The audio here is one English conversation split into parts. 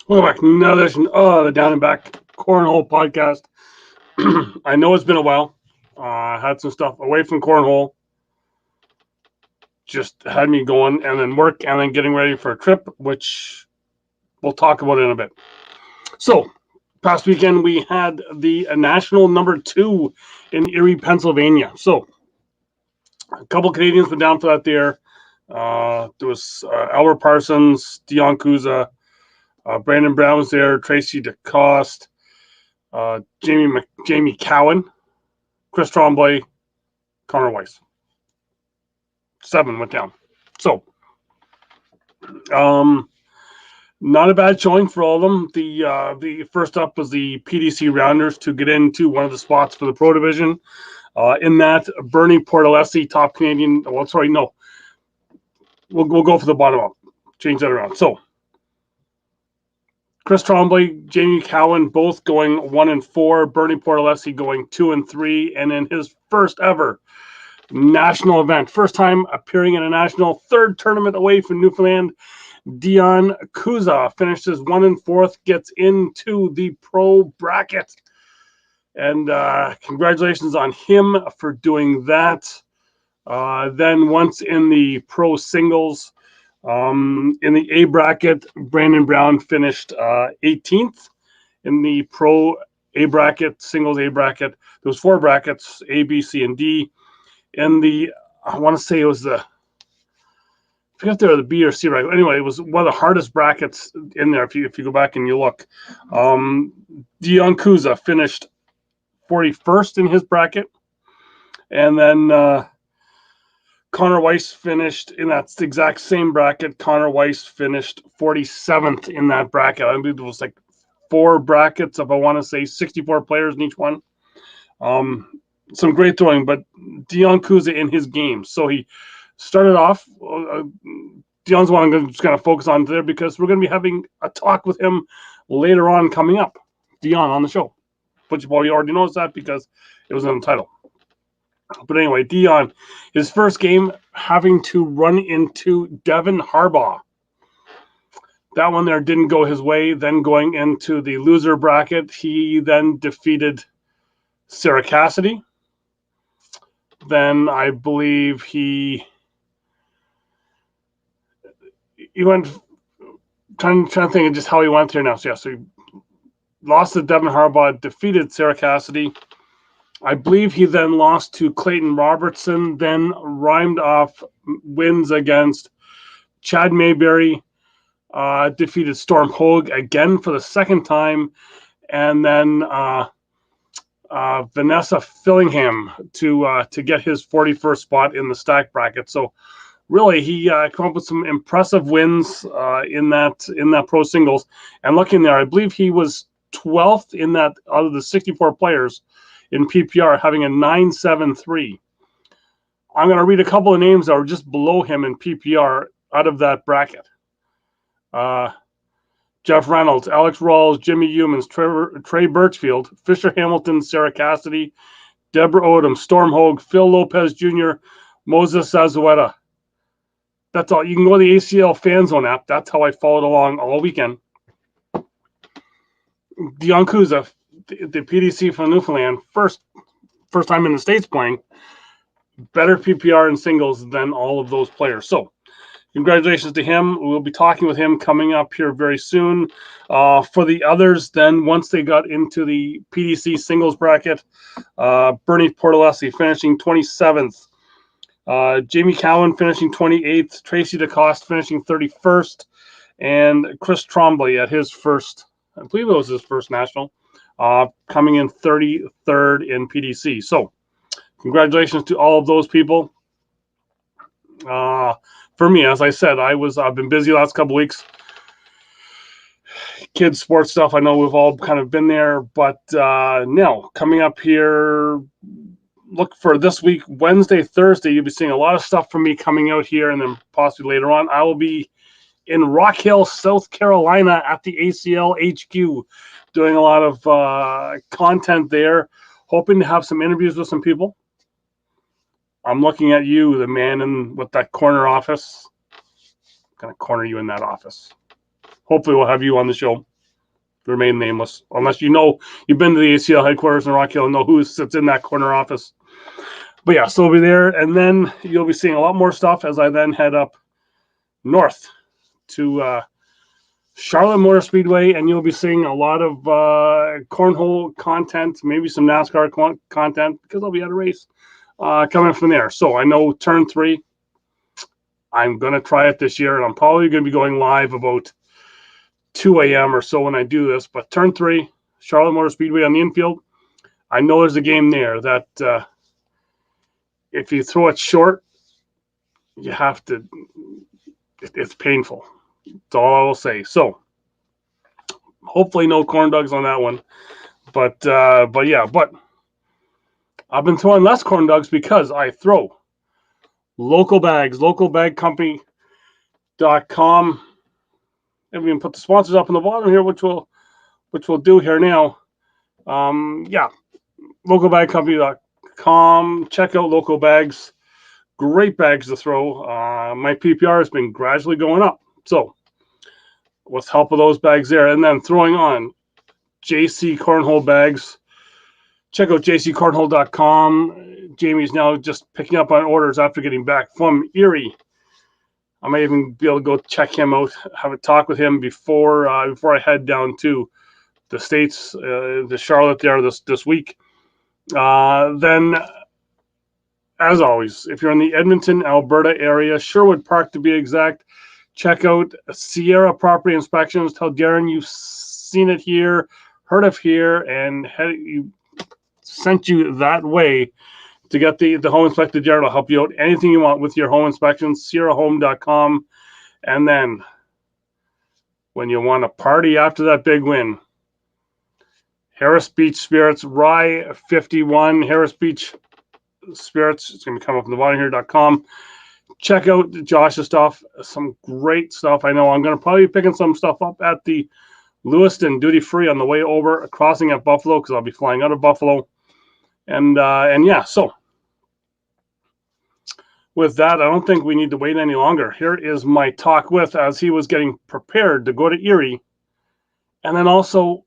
Welcome back to another edition of the Down and Back Cornhole podcast. I know it's been a while. I had some stuff away from Cornhole. Just had me going and then work and then getting ready for a trip, which we'll talk about in a bit. So, past weekend we had the national number 2 in Erie, Pennsylvania. So, a couple Canadians went down for that there. There was Albert Parsons, Deon Cuza, Brandon Brown was there, Tracy DeCoste, Jamie Cowan, Chris Tremblay, Connor Weiss. 7 went down. So, not a bad showing for all of them. The first up was the PDC Rounders to get into one of the spots for the Pro Division. In that, Bernie Portalessi, top Canadian. Well, sorry, no. We'll go for the bottom up. Change that around. So, Chris Tremblay, Jamie Cowan, both going 1 and 4. Bernie Portalessi going 2 and 3, and in his first ever national event, first time appearing in a national, third tournament away from Newfoundland, Deon Cuza finishes 1 and 4th, gets into the pro bracket, and congratulations on him for doing that. Then once in the pro singles. In the A bracket, Brandon Brown finished 18th. In the pro A bracket, singles A bracket, there was 4 brackets, A, B, C, and D. In the, I want to say it was I forget if they were the B or C bracket. Anyway, it was one of the hardest brackets in there if you go back and you look. Deon Cuza finished 41st in his bracket. And then Connor Weiss finished in that exact same bracket. Connor Weiss finished 47th in that bracket. I believe it was like 4 brackets of, I want to say, 64 players in each one. Some great throwing, but Deon Cuza in his game. So he started off. Deon's one I'm just going to focus on there because we're going to be having a talk with him later on coming up. Deon on the show. But you probably already knows that because it was in the title. But anyway, Deon, his first game having to run into Devin Harbaugh. That one there didn't go his way. Then going into the loser bracket, he then defeated Sarah Cassidy. Then I believe he went, trying to think of just how he went there now. So he lost to Devin Harbaugh, defeated Sarah Cassidy. I believe he then lost to Clayton Robertson, then rhymed off wins against Chad Mayberry, defeated Storm Hogue again for the second time, and then Vanessa Fillingham to get his 41st spot in the stack bracket. So really, he came up with some impressive wins in that pro singles. And looking there, I believe he was 12th in that out of the 64 players in PPR, having a 9.73. I'm going to read a couple of names that are just below him in PPR out of that bracket. Jeff Reynolds, Alex Rawls, Jimmy Humans, Trey Birchfield, Fisher Hamilton, Sarah Cassidy, Deborah Odom, Storm Hogue, Phil Lopez Jr., Moses Zazueta. That's all. You can go to the ACL Fan Zone app. That's how I followed along all weekend. Deon Cuza, the PDC from Newfoundland, first time in the States playing, better PPR in singles than all of those players. So, congratulations to him. We'll be talking with him coming up here very soon. For the others, then once they got into the PDC singles bracket, Bernie Portalessi finishing 27th. Jamie Cowan finishing 28th. Tracy DeCoste finishing 31st. And Chris Tremblay at his first, I believe it was his first national, coming in 33rd in PDC. So, congratulations to all of those people. For me, as I said, I've been busy the last couple of weeks. Kids, sports stuff, I know we've all kind of been there. But no, coming up here, look for this week, Wednesday, Thursday, you'll be seeing a lot of stuff from me coming out here. And then possibly later on, I will be in Rock Hill, South Carolina at the ACL HQ, doing a lot of content there, hoping to have some interviews with some people. I'm looking at you, the man with that corner office. I'm going to corner you in that office. Hopefully we'll have you on the show. remain nameless, unless you know you've been to the ACL headquarters in Rock Hill and know who sits in that corner office. But yeah, so we'll be there, and then you'll be seeing a lot more stuff as I then head up north to Charlotte Motor Speedway, and you'll be seeing a lot of cornhole content, maybe some NASCAR content, because I'll be at a race coming from there. So I know turn 3, I'm going to try it this year, and I'm probably going to be going live about 2 a.m. or so when I do this. But turn 3, Charlotte Motor Speedway on the infield, I know there's a game there that if you throw it short, you have to, it's painful. That's all I will say. So hopefully no corn dogs on that one. But I've been throwing less corn dogs because I throw local bags, localbagcompany.com. And we can put the sponsors up on the bottom here, which we'll do here now. Localbagcompany.com. Check out local bags. Great bags to throw. My PPR has been gradually going up. So with help of those bags there, and then throwing on JC Cornhole bags. Check out jccornhole.com. Jamie's now just picking up on orders after getting back from Erie. I may even be able to go check him out, have a talk with him before I head down to the States, to Charlotte there this week. Then, as always, if you're in the Edmonton, Alberta area, Sherwood Park to be exact, check out Sierra Property Inspections. Tell Darren you've seen it here, heard of here, and sent you that way to get the home inspector. Darren will help you out anything you want with your home inspections, sierrahome.com. And then when you want to party after that big win, Harris Beach Spirits, Rye 51, Harris Beach Spirits. It's going to come up on the bottom here.com. Check out Josh's stuff. Some great stuff. I know I'm going to probably be picking some stuff up at the Lewiston Duty Free on the way over, crossing at Buffalo, because I'll be flying out of Buffalo. And yeah, so with that, I don't think we need to wait any longer. Here is my talk with, as he was getting prepared to go to Erie. And then also,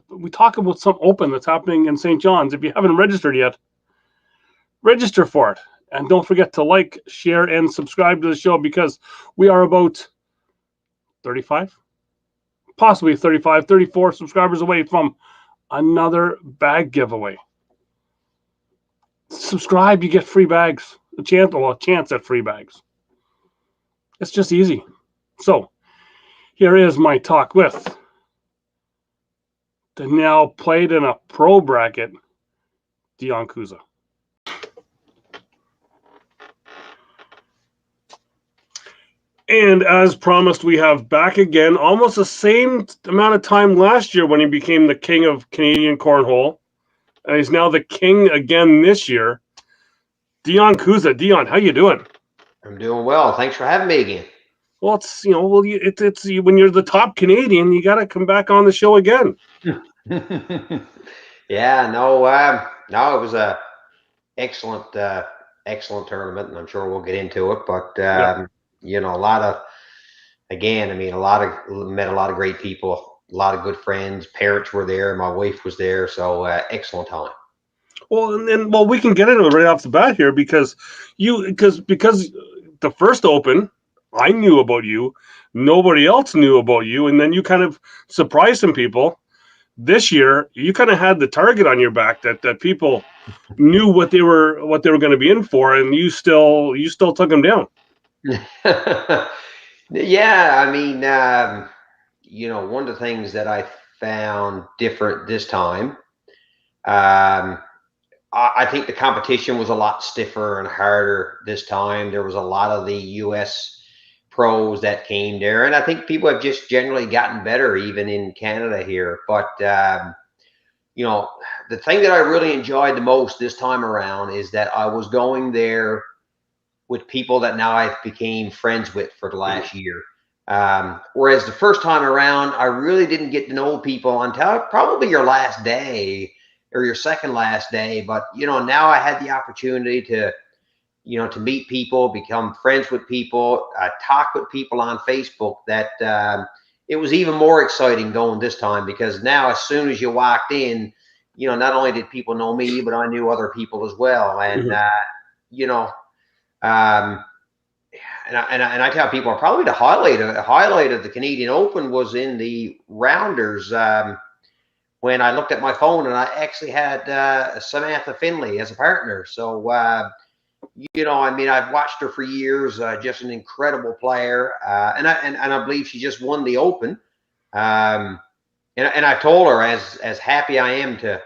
we talk about some open that's happening in St. John's. If you haven't registered yet, register for it. And don't forget to like, share, and subscribe to the show, because we are about 35, possibly 35, 34 subscribers away from another bag giveaway. Subscribe, you get free bags. A chance at free bags. It's just easy. So here is my talk with the now played in a pro bracket, Deon Cuza. And as promised, we have back again almost the same amount of time last year when he became the king of Canadian cornhole. And he's now the king again this year. Deon Cuza. Deon, how you doing? I'm doing well. Thanks for having me again. Well, it's when you're the top Canadian, you got to come back on the show again. Yeah, no, it was a excellent tournament, and I'm sure we'll get into it. But met a lot of great people, a lot of good friends. Parents were there, my wife was there, so excellent time. Well, we can get into it right off the bat here, because the first Open, I knew about you, nobody else knew about you, and then you kind of surprised some people. This year, you kind of had the target on your back that people knew what they were going to be in for, and you still took them down. Yeah, I mean, one of the things that I found different this time. I think the competition was a lot stiffer and harder this time. There was a lot of the U.S. pros that came there, and I think people have just generally gotten better, even in Canada here. But the thing that I really enjoyed the most this time around is that I was going there with people that now I've became friends with for the last year. Whereas the first time around, I really didn't get to know people until probably your last day or your second last day. But, now I had the opportunity to meet people, become friends with people, talk with people on Facebook that, it was even more exciting going this time, because now as soon as you walked in, not only did people know me, but I knew other people as well. And, you know, um, and I tell people probably the highlight of the Canadian Open was in the rounders, when I looked at my phone and I actually had Samantha Finley as a partner. So, I've watched her for years, just an incredible player. And I believe she just won the Open. And I told her, as happy I am to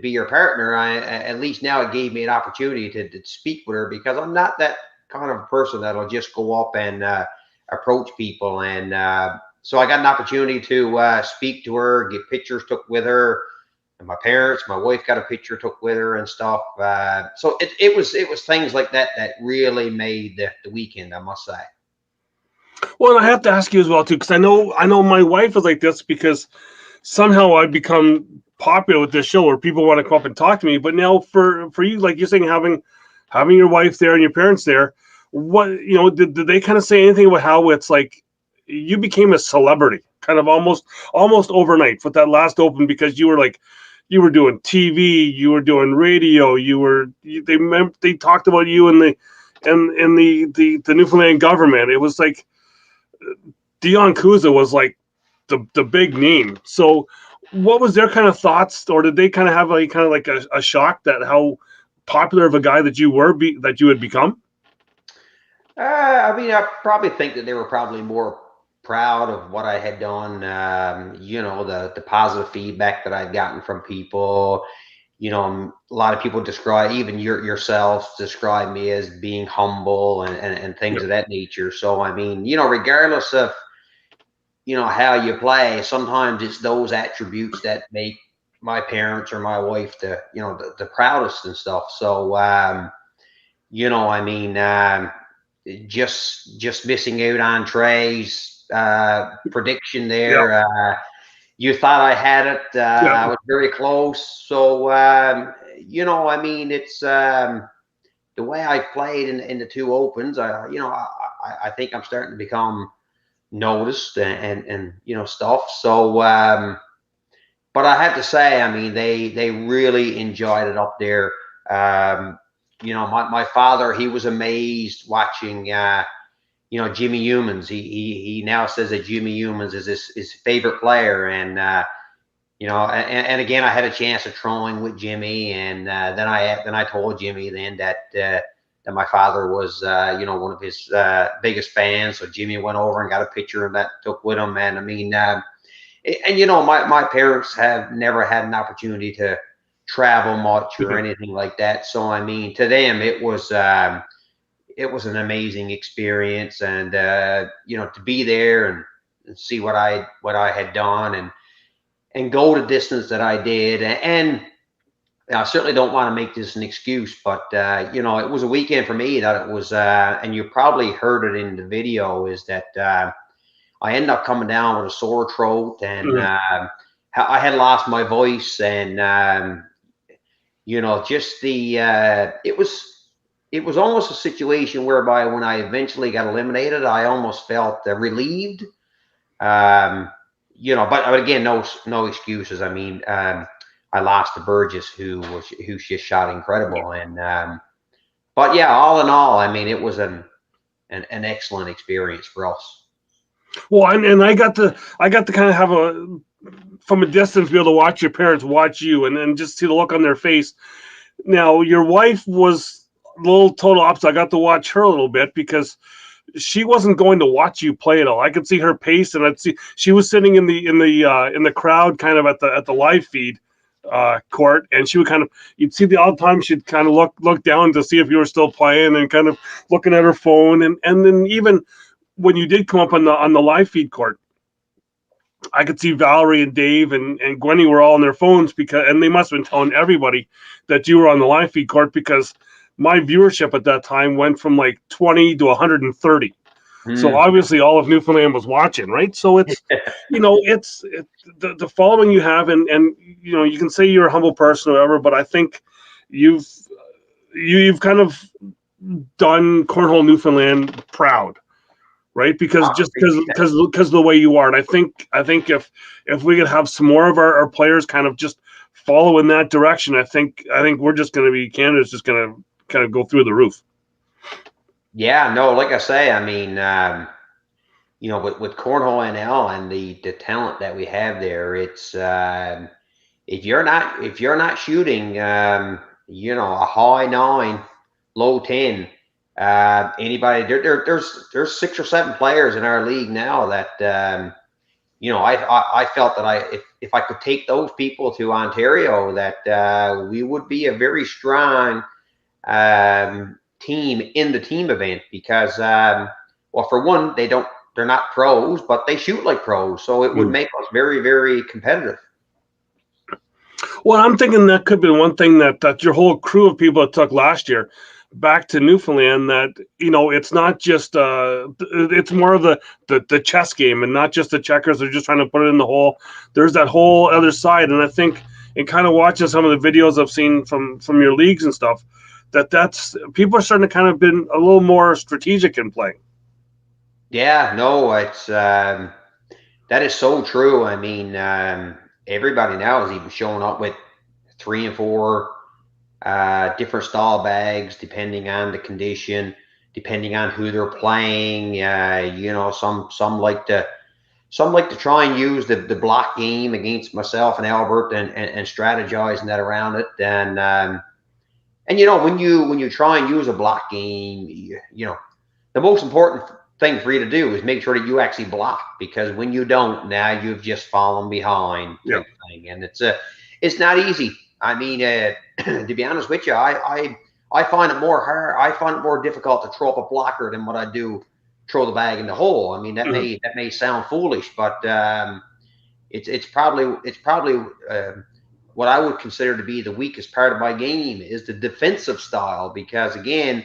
be your partner, at least now it gave me an opportunity to speak with her, because I'm not that kind of person that'll just go up and approach people. And so I got an opportunity to speak to her, get pictures took with her, and my parents, my wife got a picture took with her and stuff. So it was things like that really made the weekend, I must say. Well, and I have to ask you as well too, because I know my wife is like this, because somehow I've become popular with this show where people want to come up and talk to me. But now for you, like you're saying, having your wife there and your parents there, what, did they kind of say anything about how it's like you became a celebrity kind of almost overnight with that last Open, because you were doing TV, you were doing radio, they talked about you in the Newfoundland government. It was like Deon Cuza was like the big name. So what was their kind of thoughts, or did they kind of have like a shock that how popular of a guy that you had become? I probably think that they were probably more proud of what I had done. The positive feedback that I'd gotten from people. A lot of people even yourself describe me as being humble and things of that nature. So, regardless of, how you play, sometimes it's those attributes that make my parents or my wife the proudest and stuff. So, just missing out on Trey's prediction there. Yeah. You thought I had it. I was very close. So, it's the way I played in the two Opens. I think I'm starting to become noticed and stuff. So, but I have to say, they really enjoyed it up there. My father, he was amazed watching, Jimmy Humans. He now says that Jimmy Humans is his favorite player. And, and again, I had a chance of throwing with Jimmy. And then I told Jimmy then that my father was, one of his biggest fans. So Jimmy went over and got a picture of that, took with him. And my parents have never had an opportunity to travel much or anything like that. So, to them, it was an amazing experience. And, to be there and see what I had done and go the distance that I did. And I certainly don't want to make this an excuse, but, it was a weekend for me that it was, and you probably heard it in the video, is that I ended up coming down with a sore throat, and I had lost my voice, and, just it was almost a situation whereby when I eventually got eliminated, I almost felt relieved. But again, no excuses. I lost to Burgess, who just shot incredible. And but yeah, all in all, it was an excellent experience for us. Well, and I got to kind of have from a distance, be able to watch your parents watch you, and then just see the look on their face. Now, your wife was a little total opposite. I got to watch her a little bit, because she wasn't going to watch you play at all. I could see her pace, and I'd see she was sitting in the crowd, kind of at the live feed court, and she would you'd see the odd time she'd kind of look down to see if you were still playing, and kind of looking at her phone, and then even when you did come up on the live feed court, I could see Valerie and Dave and Gwenny were all on their phones, and they must have been telling everybody that you were on the live feed court, because my viewership at that time went from like 20 to 130. So obviously all of Newfoundland was watching, right? So it's, it's the following you have, and you can say you're a humble person or whatever, but I think you've kind of done Cornhole Newfoundland proud. right? Because because of the way you are. And I think if we could have some more of our players kind of just follow in that direction, I think we're just going to be Canada's just going to kind of go through the roof. Yeah, no, like I say, I mean, with Cornhole NL and the talent that we have there, it's if you're not shooting, a high 9, low 10, anybody there's 6 or 7 players in our league now that I felt that if I could take those people to Ontario, that we would be a very strong team in the team event because well, for one, they're not pros, but they shoot like pros, so it would make us very, very competitive. Well, I'm thinking that could be one thing that your whole crew of people that took last year back to Newfoundland, that it's not just it's more of the chess game and not just the checkers. They're just trying to put it in the hole. There's that whole other side, and I think in kind of watching some of the videos I've seen from your leagues and stuff, that's people are starting to kind of been a little more strategic in playing. Yeah, no, it's that is so true. I mean, everybody now is even showing up with 3 and 4 different style bags, depending on the condition, depending on who they're playing. Some like to try and use the block game against myself and Albert and strategizing that around it. And when you try and use a block game, the most important thing for you to do is make sure that you actually block, because when you don't, now you've just fallen behind type thing, and it's not easy. I mean, to be honest with you, I find it more hard. I find it more difficult to throw up a blocker than what I do throw the bag in the hole. I mean, that may sound foolish, but it's probably what I would consider to be the weakest part of my game is the defensive style, because again,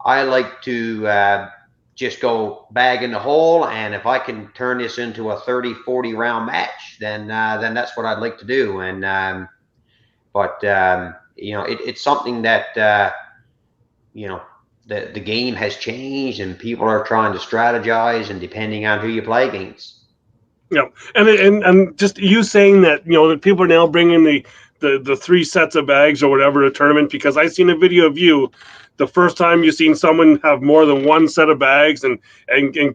I like to just go bag in the hole, and if I can turn this into a 30-40 round match, then that's what I'd like to do. And it's something that the game has changed, and people are trying to strategize, and depending on who you play against. Yeah, and just you saying that that people are now bringing the 3 sets of bags or whatever to tournament, because I seen a video of you the first time you seen someone have more than 1 set of bags and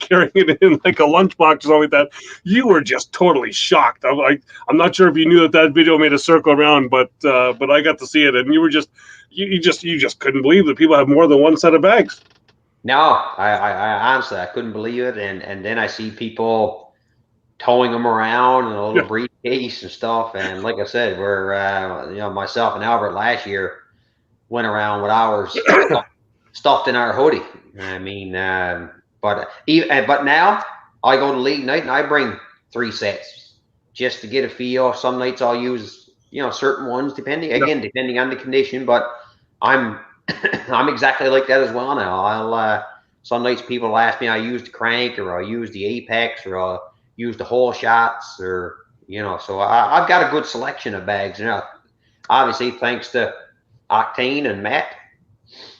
carrying it in like a lunchbox or something like that. You were just totally shocked. I'm not sure if you knew that video made a circle around, but I got to see it, and you were just you just couldn't believe that people have more than 1 set of bags. No, I honestly I couldn't believe it, and then I see people towing them around in a little briefcase and stuff. And like I said, we're myself and Albert last year went around with ours stuffed in our hoodie. I mean, but now I go to league night and I bring 3 sets just to get a feel. Some nights I'll use certain ones depending on the condition. But I'm I'm exactly like that as well now. I'll some nights people ask me, I use the crank, or I'll use the apex, or I'll use the hole shots, or so I've got a good selection of bags now. Obviously, thanks to Octane and Matt.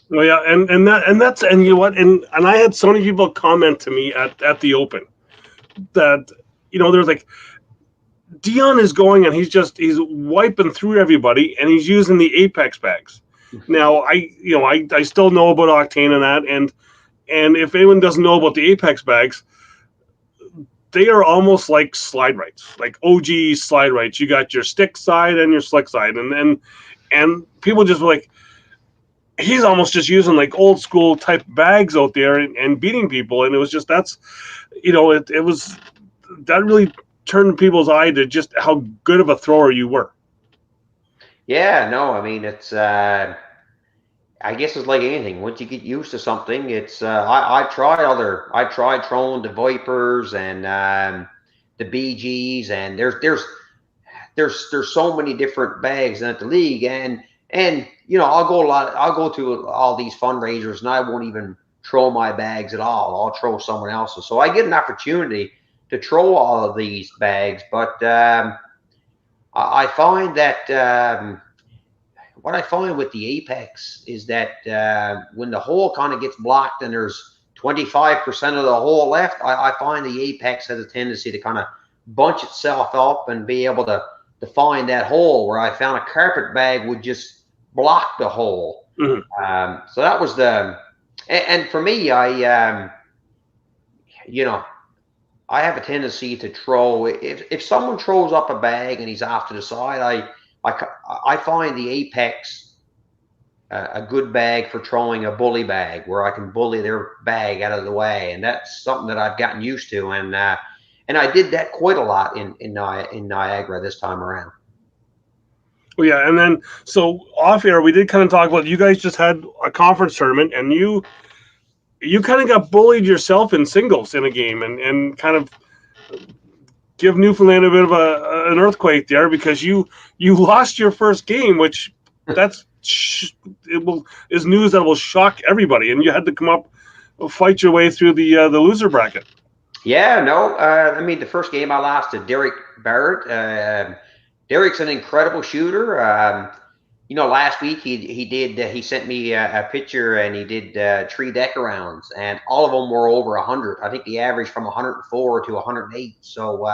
Well, yeah, and you know what, and I had so many people comment to me at the Open that there's like, Deon is going and he's wiping through everybody, and he's using the Apex bags. Now I still know about Octane and that, and if anyone doesn't know about the Apex bags, they are almost like slide rights, like OG slide rights. You got your stick side and your slick side, and people just were like, he's almost just using like old school type bags out there and beating people. And it was just, it was, that really turned people's eye to just how good of a thrower you were. Yeah, no, I mean, it's, I guess it's like anything. Once you get used to something, it's, I tried throwing the Vipers and the BGs, and there's so many different bags in the league, and I'll go to all these fundraisers and I won't even throw my bags at all. I'll throw someone else's. So I get an opportunity to throw all of these bags, but I find that what I find with the Apex is that when the hole kind of gets blocked and there's 25% of the hole left, I find the apex has a tendency to kind of bunch itself up and be able to find that hole, where I found a carpet bag would just block the hole. So that was and for me, I have a tendency to throw, if someone throws up a bag and he's off to the side, I find the apex a good bag for throwing a bully bag, where I can bully their bag out of the way, and that's something that I've gotten used to, and I did that quite a lot in Niagara this time around. Well, yeah, and then so off air we did kind of talk about, you guys just had a conference tournament, and you kind of got bullied yourself in singles in a game, and kind of give Newfoundland a bit of an earthquake there, because you lost your first game, which is news that will shock everybody, and you had to come up, fight your way through the loser bracket. Yeah, no, I mean, the first game I lost to Derek Barrett. Derek's an incredible shooter. Last week he sent me a picture, and he did 3 deck rounds, and all of them were over 100. I think the average from 104 to 108. So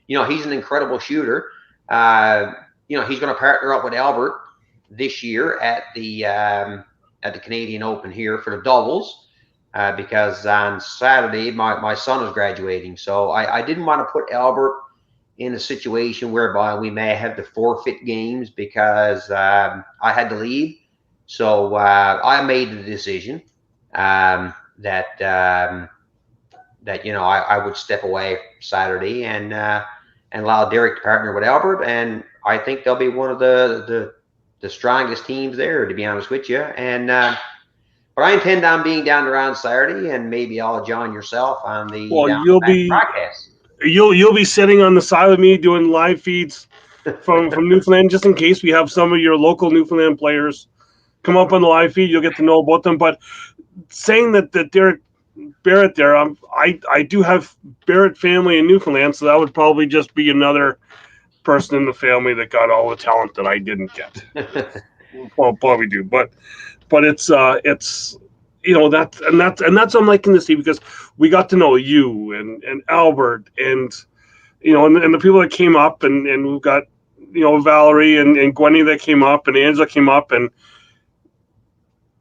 he's an incredible shooter. He's going to partner up with Albert this year at the Canadian Open here for the doubles, because on Saturday my son is graduating. So I didn't want to put Albert in a situation whereby we may have to forfeit games because I had to leave. So I made the decision that I would step away Saturday and allow Derek to partner with Albert, and I think they'll be one of the strongest teams there, to be honest with you. And but I intend on being down around Saturday, and maybe I'll join yourself on the broadcast. You'll be sitting on the side with me doing live feeds from Newfoundland, just in case we have some of your local Newfoundland players come up on the live feed. You'll get to know about them. But saying that Derek Barrett there, I do have Barrett family in Newfoundland, so that would probably just be another person in the family that got all the talent that I didn't get. Well, probably do, but it's that's I'm liking to see, because we got to know you and Albert and and the people that came up, and we've got Valerie and Gwenny that came up, and Angela came up, and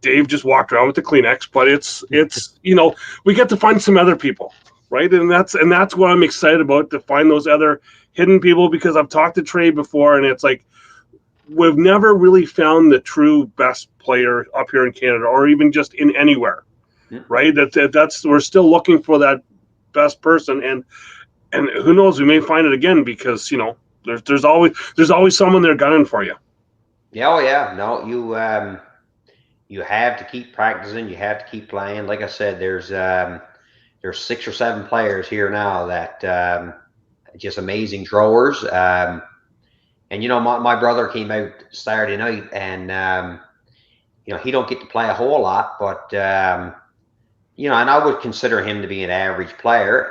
Dave just walked around with the Kleenex. But it's we get to find some other people, right? And that's what I'm excited about, to find those other hidden people, because I've talked to Trey before, and it's like, we've never really found the true best player up here in Canada, or even just in anywhere, right? That's we're still looking for that best person, and who knows, we may find it again, because there's always someone there gunning for you. Yeah, oh yeah, no, you have to keep practicing, you have to keep playing. Like I said, there's 6 or 7 players here now that just amazing throwers. And my brother came out Saturday night, and he don't get to play a whole lot, but and I would consider him to be an average player,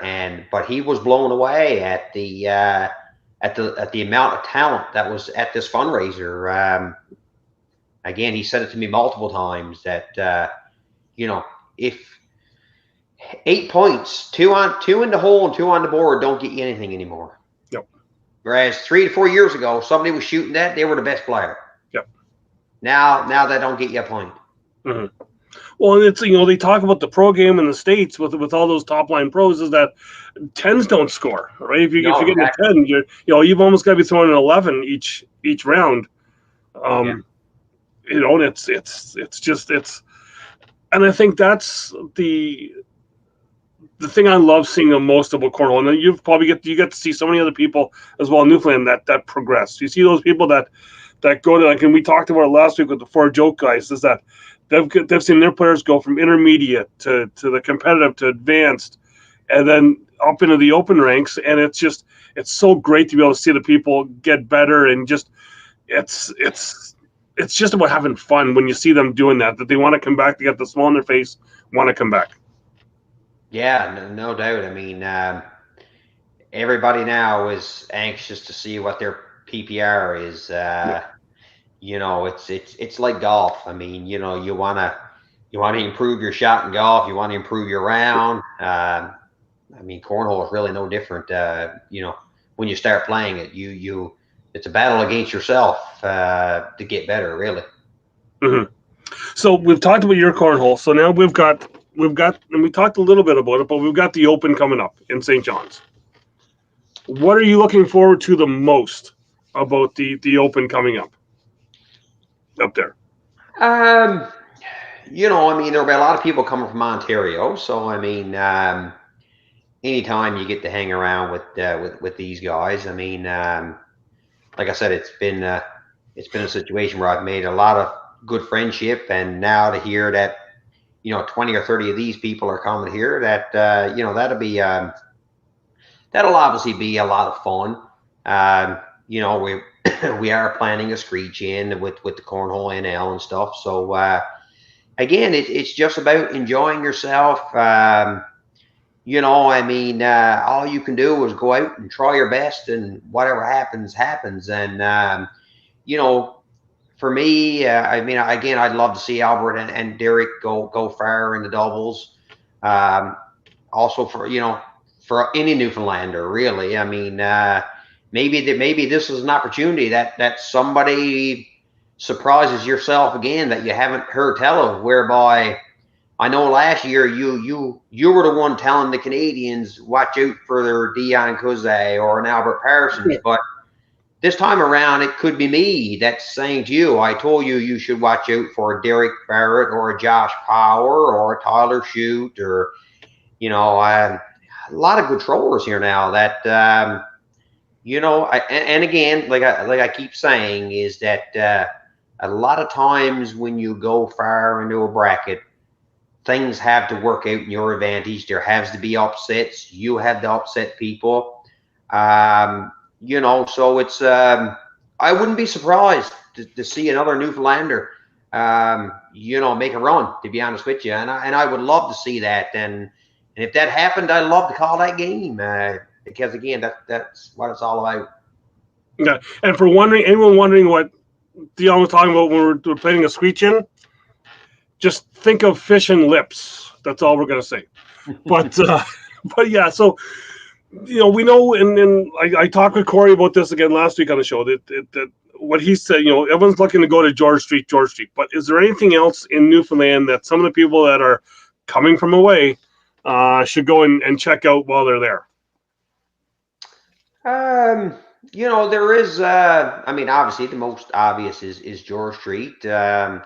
but he was blown away at the amount of talent that was at this fundraiser. Again, he said it to me multiple times that if 8 points, 2 in the hole and 2 on the board, don't get you anything anymore. Whereas 3 to 4 years ago, somebody was shooting that, they were the best player. Yep. Now they don't get you a point. Mm-hmm. Well, and it's they talk about the pro game in the States with all those top line pros, is that 10s don't score, right? If you're getting a 10, you've almost got to be throwing an 11 each round. And and I think that's the thing I love seeing the most about cornhole. And you get to see so many other people as well in Newfoundland that progress. You see those people that go to, like, and we talked about it last week with the 4 joke guys, is that they've seen their players go from intermediate to the competitive to advanced, and then up into the open ranks. And it's so great to be able to see the people get better, and just it's just about having fun when you see them doing that they want to come back, to get the smile on their face, want to come back. Yeah, no doubt. I mean, everybody now is anxious to see what their PPR is. It's like golf. I mean, you want You want to improve your shot in golf. You want to improve your round. I mean, cornhole is really no different. When you start playing it, it's a battle against yourself to get better, really. Mm-hmm. So we've talked about your cornhole. So now we've got, and we talked a little bit about it, but we've got the Open coming up in St. John's. What are you looking forward to the most about the Open coming up there? I mean, there'll be a lot of people coming from Ontario, so I mean, anytime you get to hang around with these guys, I mean, like I said, it's been a situation where I've made a lot of good friendship, and now to hear that 20 or 30 of these people are coming here, that that'll obviously be a lot of fun. We we are planning a screech in with the cornhole NL and stuff, so again, it's just about enjoying yourself. I mean, all you can do is go out and try your best, and whatever happens, happens. And for me, I mean, again, I'd love to see Albert and Derek go far in the doubles. Also for any Newfoundlander, really. I mean, maybe this is an opportunity that somebody surprises yourself again that you haven't heard tell of. Whereby, I know last year you were the one telling the Canadians watch out for their Deon Cuza or an Albert Parsons, but this time around it could be me that's saying to you, I told you should watch out for a Derek Barrett or a Josh Power or a Tyler Shute, or a lot of good trollers here now that and again, like I keep saying, is that a lot of times when you go far into a bracket, things have to work out in your advantage. There has to be upsets. You have to upset people. So it's I wouldn't be surprised to see another Newfoundlander make a run, to be honest with you. And I would love to see that. And if that happened, I'd love to call that game because again, that's what it's all about. Yeah. And for anyone wondering what Deon was talking about when we're playing a screech in, just think of fish and lips. That's all we're gonna say. But but yeah, so we know, and I talked with Corey about this again last week on the show that what he said, everyone's looking to go to George Street. But is there anything else in Newfoundland that some of the people that are coming from away should go and check out while they're there? There is. I mean, obviously, the most obvious is George Street, and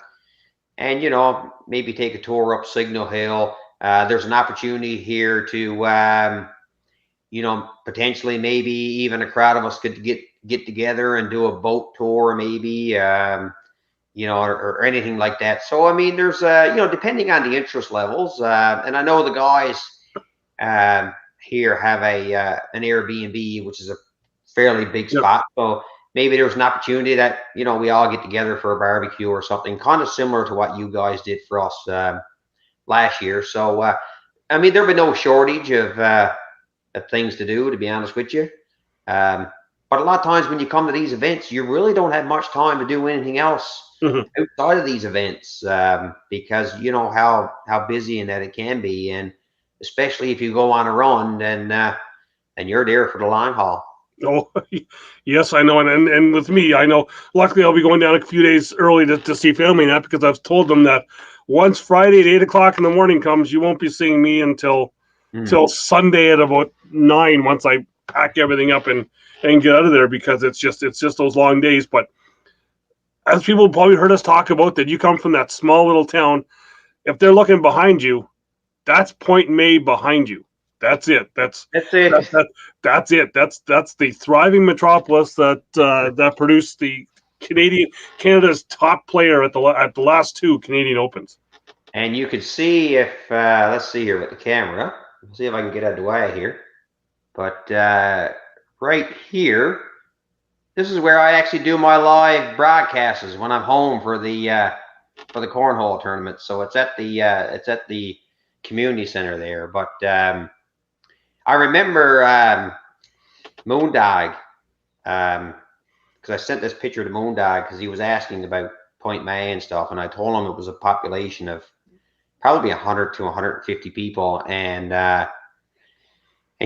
maybe take a tour up Signal Hill. There's an opportunity here to, potentially maybe even a crowd of us could get together and do a boat tour, maybe, or anything like that. So, I mean, there's, depending on the interest levels, and I know the guys here have an Airbnb, which is a fairly big spot. So maybe there's an opportunity that, we all get together for a barbecue or something kind of similar to what you guys did for us last year. So, I mean, there'll be no shortage of things to do, to be honest with you. But a lot of times when you come to these events, you really don't have much time to do anything else outside of these events because you know how busy and that it can be. And especially if you go on a run, then you're there for the long haul. Oh, yes, I know. And with me, I know, luckily I'll be going down a few days early to see family now, because I've told them that once Friday at 8:00 in the morning comes, you won't be seeing me until Sunday at about 9, once I pack everything up and get out of there, because it's just those long days. But as people probably heard us talk about, that you come from that small little town, if they're looking behind you, that's Point May behind you. That's it. That's it. That's it. That's the thriving metropolis that produced the Canada's top player at the last 2 Canadian Opens. And you could see if let's see here with the camera. Let's see if I can get out of the way here. But right here, this is where I actually do my live broadcasts when I'm home for the cornhole tournament. So it's at the community center there. But I remember Moondog, because I sent this picture to Moondog because he was asking about Point May and stuff, and I told him it was a population of probably 100 to 150 people, and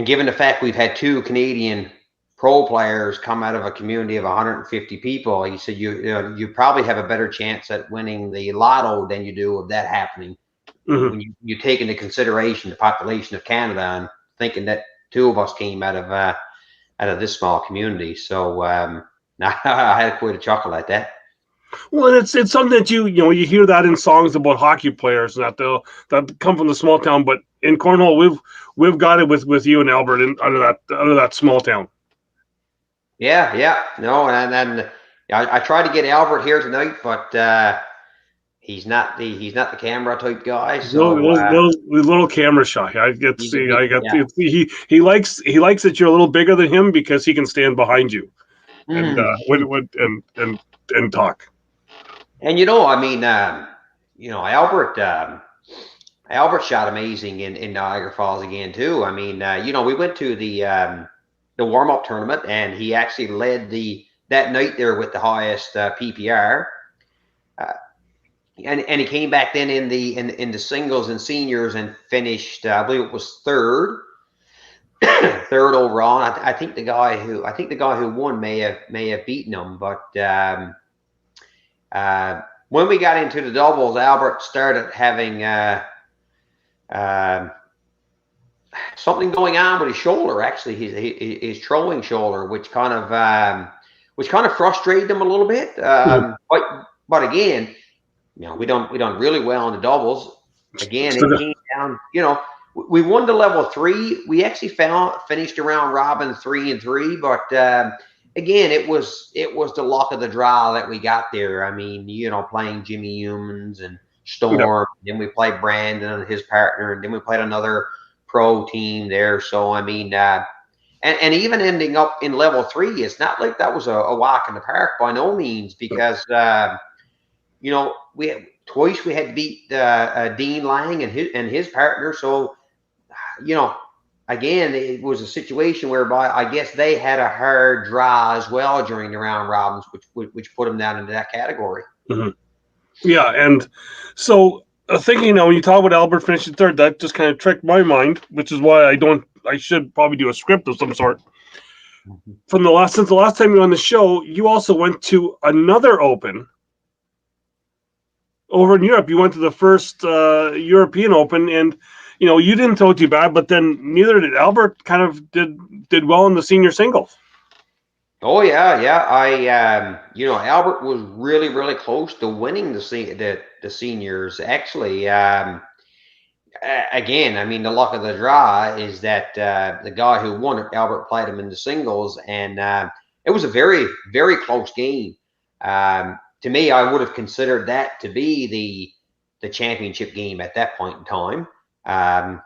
given the fact we've had 2 Canadian pro players come out of a community of 150 people, he said you probably have a better chance at winning the lotto than you do of that happening. Mm-hmm. When you take into consideration the population of Canada and thinking that 2 of us came out of this small community. So I had quite a chuckle at that. Well, it's something that you hear that in songs about hockey players that that come from the small town, but in Cornhole we've got it with you and Albert out of that small town. Yeah, no, and I tried to get Albert here tonight, but he's not the camera type guy. So little camera shy. I get see. I got yeah. he likes that you're a little bigger than him because he can stand behind you and and talk. And I mean, Albert shot amazing in Niagara Falls again too. I mean, we went to the warm up tournament, and he actually led that night there with the highest PPR. And he came back then in the singles and seniors and finished, I believe it was third overall. I think the guy who won may have beaten him, but when we got into the doubles, Albert started having something going on with his shoulder. Actually, his throwing shoulder, which kind of frustrated him a little bit. But again, we done really well in the doubles. Again, it came down. We won the level 3. We actually finished around robin 3 and 3, but again, it was the luck of the draw that we got there. I mean, playing Jimmy Humans and Storm, then we played Brandon and his partner, and then we played another pro team there. So I mean, and even ending up in level 3, it's not like that was a walk in the park by no means, because we had beat Dean Lang and his partner. So again, it was a situation whereby I guess they had a hard draw as well during the round robins, which put them down into that category. Mm-hmm. Yeah, and so thinking when you talk about Albert finishing third, that just kind of tricked my mind, which is why I should probably do a script of some sort. Mm-hmm. Since the last time you were on the show, you also went to another Open over in Europe. You went to the first European Open, and you didn't throw too bad, but then neither did Albert. Kind of did well in the senior singles. Oh yeah. Albert was really, really close to winning the seniors. Actually, again, I mean, the luck of the draw is that the guy who won it, Albert, played him in the singles, and it was a very, very close game. To me, I would have considered that to be the championship game at that point in time.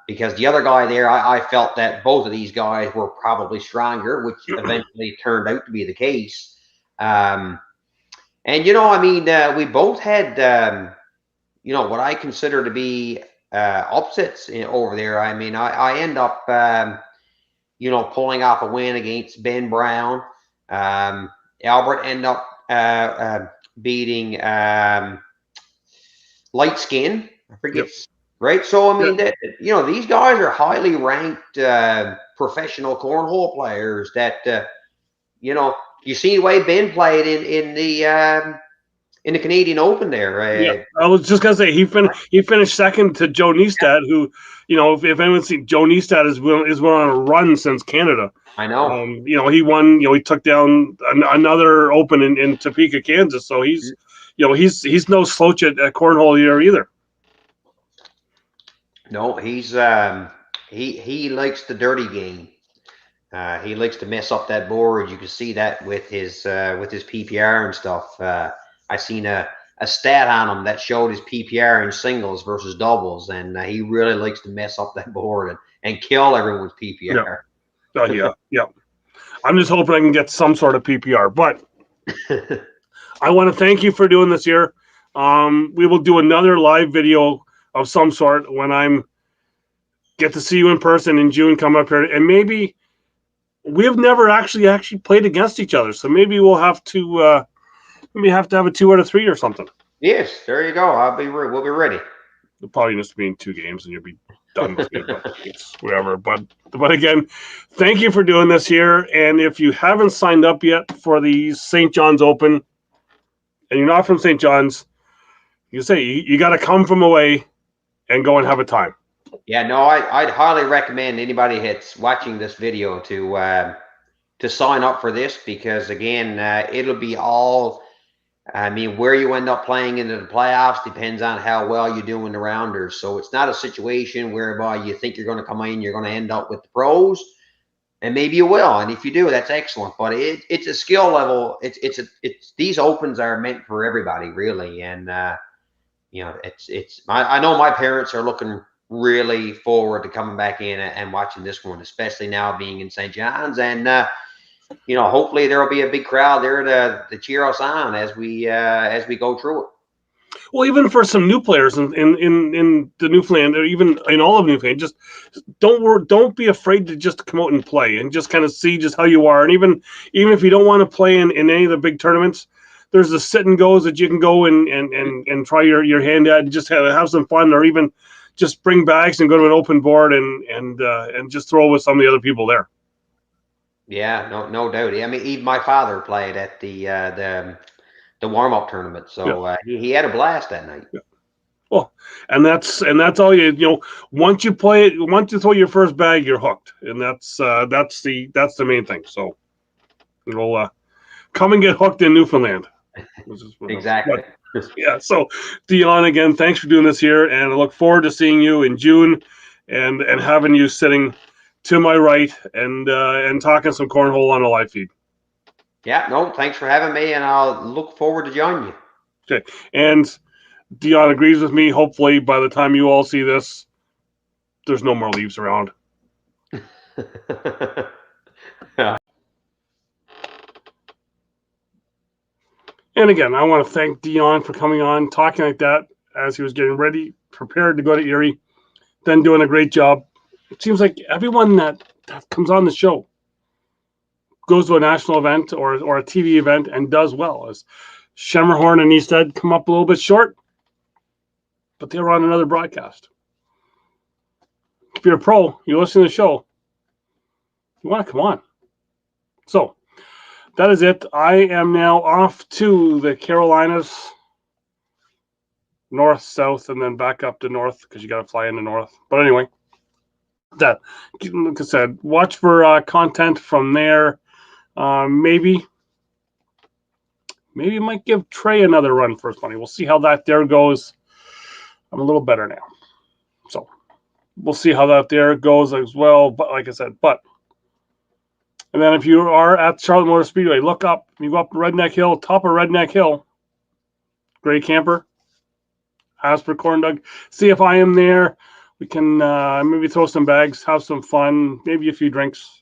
Because the other guy there, I felt that both of these guys were probably stronger, which eventually turned out to be the case. And I mean, we both had what I consider to be upsets over there. I mean, I end up pulling off a win against Ben Brown. Albert end up beating Light Skin. I forget. Yep. Right. So, I mean, these guys are highly ranked professional cornhole players that, you see the way Ben played in the Canadian Open there. Right? Yeah, I was just going to say he finished second to Joe Neistat, who, if anyone's seen, Joe Neistat is on a run since Canada. I know. He won, he took down another Open in Topeka, Kansas. So he's no slouch at cornhole here either. No, he's he likes the dirty game. He likes to mess up that board. You can see that with his PPR and stuff. I seen a stat on him that showed his PPR in singles versus doubles, and he really likes to mess up that board and kill everyone's PPR. Yeah. Yeah. I'm just hoping I can get some sort of PPR, but I want to thank you for doing this here. We will do another live video of some sort when I'm get to see you in person in June. Come up here, and maybe we have never actually played against each other, so maybe we'll have to have a 2 out of 3 or something. Yes, there you go. We'll be ready. It probably just be in 2 games and you'll be done with me, but it's whatever. But again, thank you for doing this here. And if you haven't signed up yet for the St. John's Open, and you're not from St. John's, you say you got to come from away and go and have a time. Yeah, no, I'd highly recommend anybody that's watching this video to sign up for this, because again, it'll be all. I mean, where you end up playing into the playoffs depends on how well you do in the rounders. So it's not a situation whereby you think you're going to come in, you're going to end up with the pros, and maybe you will. And if you do, that's excellent. But it's a skill level. It's these opens are meant for everybody, really. And you know, I know my parents are looking really forward to coming back in and watching this one, especially now being in St. John's. And you know, hopefully there will be a big crowd there to cheer us on as we go through it. Well, even for some new players in the Newfoundland, or even in all of Newfoundland, just don't be afraid to just come out and play and just kind of see just how you are. And even if you don't want to play in any of the big tournaments, there's the sit and goes that you can go and try your hand at and just have some fun, or even just bring bags and go to an open board and just throw with some of the other people there. Yeah, no doubt. I mean, even my father played at the warm up tournament, so Yeah. he had a blast that night. Yeah. Well, and that's all you know. Once you play it, once you throw your first bag, you're hooked, and that's the main thing. So, you know, come and get hooked in Newfoundland. Exactly. Yeah. So, Deon, again, thanks for doing this here, and I look forward to seeing you in June, and having you sitting to my right and talking some cornhole on a live feed. Yeah. No, thanks for having me, and I'll look forward to joining you. Okay. And Deon agrees with me. Hopefully, by the time you all see this, there's no more leaves around. And again, I want to thank Deon for coming on, talking like that as he was getting ready, prepared to go to Erie, then doing a great job. It seems like everyone that comes on the show goes to a national event or a TV event and does well. As Shemmerhorn and Easthead come up a little bit short, but they were on another broadcast. If you're a pro, you listen to the show, you want to come on. So that is it. I am now off to the Carolinas, north, south, and then back up to north because you got to fly into north. But anyway, that, like I said, watch for content from there. Maybe might give Trey another run first money. We'll see how that there goes. I'm a little better now, so we'll see how that there goes as well. But like I said, and then if you are at Charlotte Motor Speedway, look up. You go up Redneck Hill, top of Redneck Hill, Gray Camper, ask for Corn Dog. See if I am there. We can maybe throw some bags, have some fun, maybe a few drinks.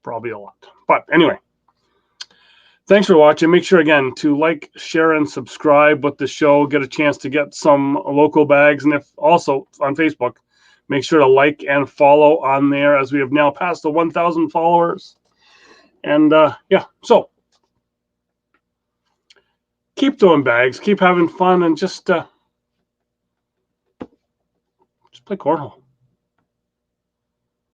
Probably a lot. But anyway, thanks for watching. Make sure, again, to like, share, and subscribe with the show. Get a chance to get some local bags. And if also on Facebook, make sure to like and follow on there, as we have now passed the 1,000 followers. And yeah, so keep doing bags, keep having fun, and just play cornhole.